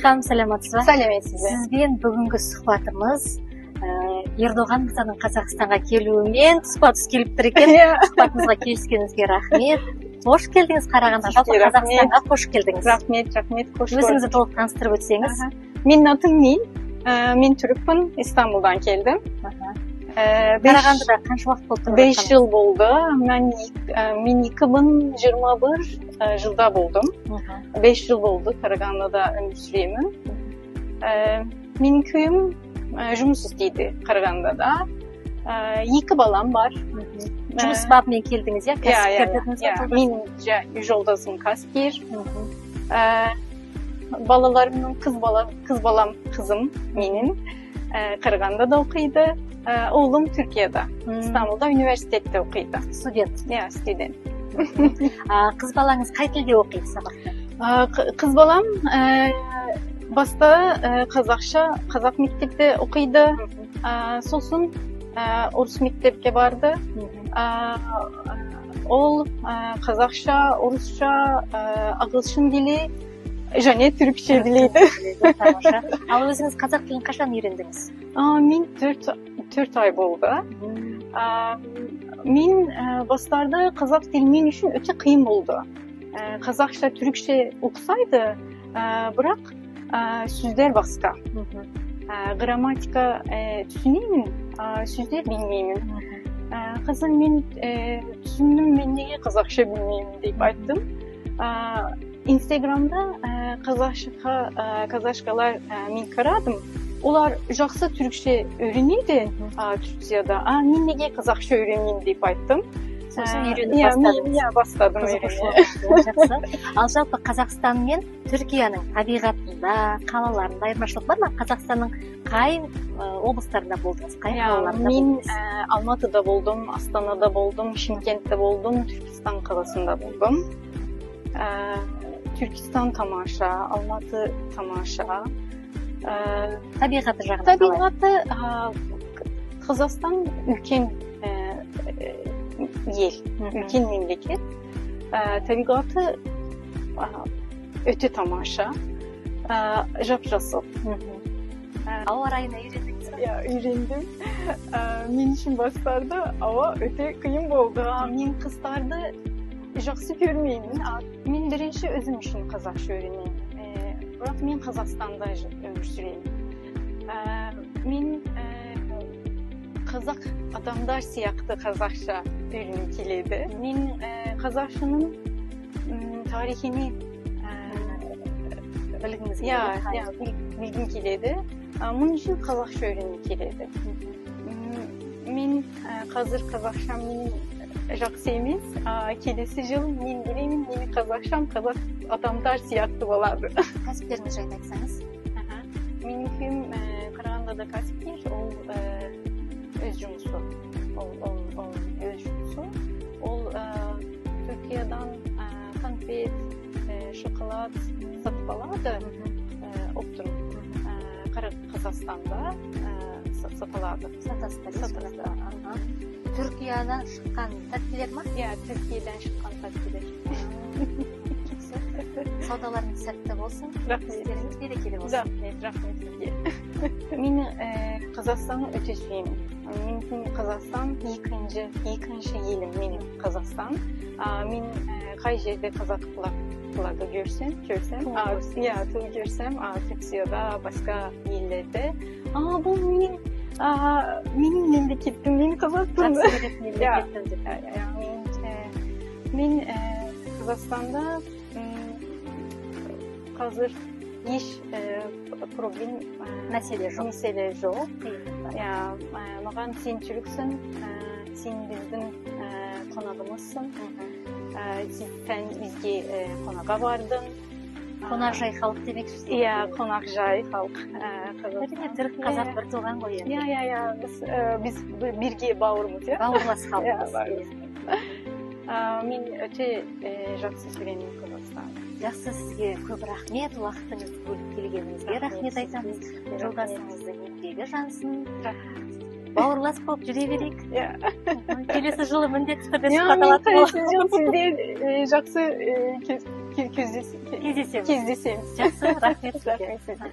ханым, саламатсызбы? Сәлеметсіз бе? Сізбен бүгінгі сұхбатымыз Ердоған мырзаның Қазақстанға келуімен тұспа-тұс келіп тұр екен. Сұхбатымызға келіскеніңізге рахмет. Қош келдіңіз Қарағандыға, жалпы Қазақстанға қош келдіңіз. Рахмет, қош көрдік. Өзіңізді толық таныстырып өтсеңіз. Менің атым Нил. Мен түрікпін, Истанбулдан келдім. Қарағандыда қанша уақыт болды? 5 жыл болды. Мен 2021 жылда болдым. 5 жыл болды Қарағандыда өмір сүремін. Менің күйім жұмыс істейді Қарағандыда. 2 балам бар. Жұмыс бабымен келдіңіз, иә? Кәсіпкер дедіңіз бе? Мен жолдасым кәсіпкер. Балаларымның қызым менің Қарағандыда оқиды. Oğlum Türkiye'de, İstanbul'da üniversitede okuydu. Студент. Ya, student. Қыз балаңыз қай тілде оқиды сабақта? Kız balam basta Kazak mektepte okuydu. Sosun Orus mektepke vardı. Ol Kazakça, Orusça, Ağılşın dili, және Türkçe diliydi. Ал өзіңіз қазақ тілін қашан үйрендіңіз? Мен 4 ay болды. Мен бастарда қазақ тілі мен үшін өте қиын болды. Қазақша, түрікше оқысайды, бірақ сөздер басқа. Грамматика түсінемін, сөздер білмеймін. Қазір мен түсіндім, мен неге қазақша білмеймін деп айттым. Instagram'da Kazakçalar мен қарадым. Олар жақсы түрікше öğrenеді Türkçe'de. Мен неге қазақша öğreneyim деп айттым. Сосын үйреніп бастадыңыз. Иә, бастадым үйрене. Жақсы. Ал жалпы Қазақстан мен Түркияның табиғатында, қалаларында айырмашылық бар ма? Қазақстанның қай облыстарында болдыңыз? Қай қалаларында болдыңыз? Мен Алматыда болдым, Астанада болдым, Шымкентте болдым, Түркістан қаласында болдым. Türkistan tamaşa, Almatı tamaşa. Табиғаты жағынан қалай? Табиғаты Қазақстан үлкен ел, үлкен мемлекет. Табиғаты өте тамаша, жап-жасыл. Ауа райына үйрендіңіз бе? Үйрендім. Мен үшін бастарда ауа өте қиын болды. Мен қыздарды жақсы көрмеймін. Мен бірінші өзім үшін қазақша öğreneyim. Бірақ мен Қазақстанда өмір сүремін. Мен қазақ адамдар сияқты қазақша öğreneyim келеді. Мен қазақшаның тарихini білгім келеді. Мұн үшін қазақша öğreneyim келеді. Мен қазір қазақшам менің жақсы емес. Келесі жыл мен білемін, менің қазақшам қазақ адамдар сияқты болады. Кәсіптеріңіз жайлы айтсаңыз? Менің күйім Қарағандыда кәсіпкер, ол өз жұмысы. Ол Түркиядан конфет, шоколад сатып алады. Оптым Қазақстанда сатылады. Сатасыздар. Түркиядан шыққан тәттілер ма? Иә, Түркиядан шыққан тәттілер. Саудаларыңыз сәтті болсын. Істеріңіз берекелі болсын. Рахмет сізге. Мен Қазақстанды өте сүйемін. Менің Қазақстан екінші елім менің Қазақстан. Мен қай жерде қазақ құлағы көрсем, Түркияда, басқа елдерде. Бұл менің мемлекетім, мен Қазақстанда. Мен Қазақстанда қазір еш проблем, мәселе жоқ. Маған сен түріксің, сен біздің қонағымызсың. Сен бізге қонаға бардың. Қонақжай халық демексіз? Иә, қонақжай халық. Түрік қазақ бір туған ғой енді. Біз бірге бауырмыз. Бауырлас халықпыз. Мен өте жақсы көремін Қазақстанды. Жақсы, сізге көп рахмет, уақытыңызды бөліп келгеніңізге рахмет айтамыз. Жолдасыңыздың еңбегі жансын. бауырлас болып жүре берейік. Иә. Келесі жылы міндетті түрде Мен сұхбат алатын боламыз. келесі жыл сізден жақсы кездесеміз. Жақсы, рахмет сізге. Рахмет сізге.